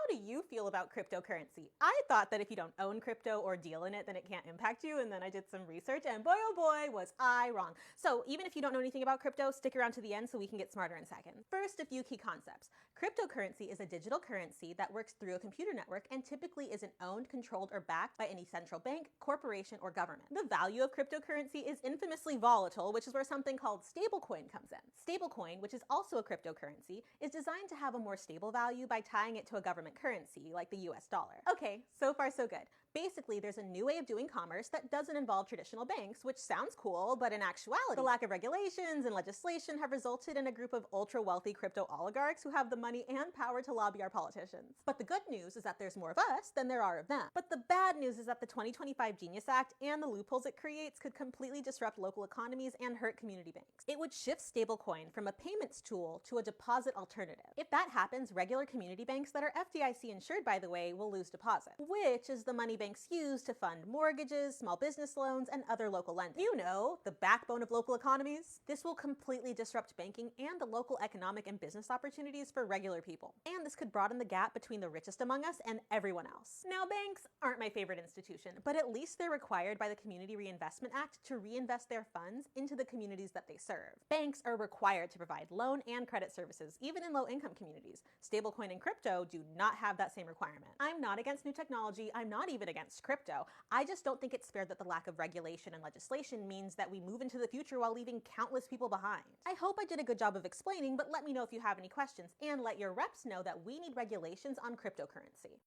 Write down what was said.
do you feel about cryptocurrency? I thought that if you don't own crypto or deal in it, then it can't impact you. And then I did some research and boy, oh boy, was I wrong. So even if you don't know anything about crypto, stick around to the end so we can get smarter in a second. First, a few key concepts. Cryptocurrency is a digital currency that works through a computer network and typically isn't owned, controlled, or backed by any central bank, corporation, or government. The value of cryptocurrency is infamously volatile, which is where something called stablecoin comes in. Stablecoin, which is also a cryptocurrency, is designed to have a more stable value by tying it to a government currency, like the US dollar. Okay, so far so good. Basically, there's a new way of doing commerce that doesn't involve traditional banks, which sounds cool, but in actuality, the lack of regulations and legislation have resulted in a group of ultra-wealthy crypto oligarchs who have the money and power to lobby our politicians. But the good news is that there's more of us than there are of them. But the bad news is that the 2025 Genius Act and the loopholes it creates could completely disrupt local economies and hurt community banks. It would shift stablecoin from a payments tool to a deposit alternative. If that happens, regular community banks that are FDIC insured, by the way, will lose deposits, which is the money banks use to fund mortgages, small business loans, and other local lending. You know, the backbone of local economies. This will completely disrupt banking and the local economic and business opportunities for regular people. And this could broaden the gap between the richest among us and everyone else. Now, banks aren't my favorite institution, but at least they're required by the Community Reinvestment Act to reinvest their funds into the communities that they serve. Banks are required to provide loan and credit services, even in low-income communities. Stablecoin and crypto do not have that same requirement. I'm not against new technology. I'm not even against crypto. I just don't think it's fair that the lack of regulation and legislation means that we move into the future while leaving countless people behind. I hope I did a good job of explaining, but let me know if you have any questions, and let your reps know that we need regulations on cryptocurrency.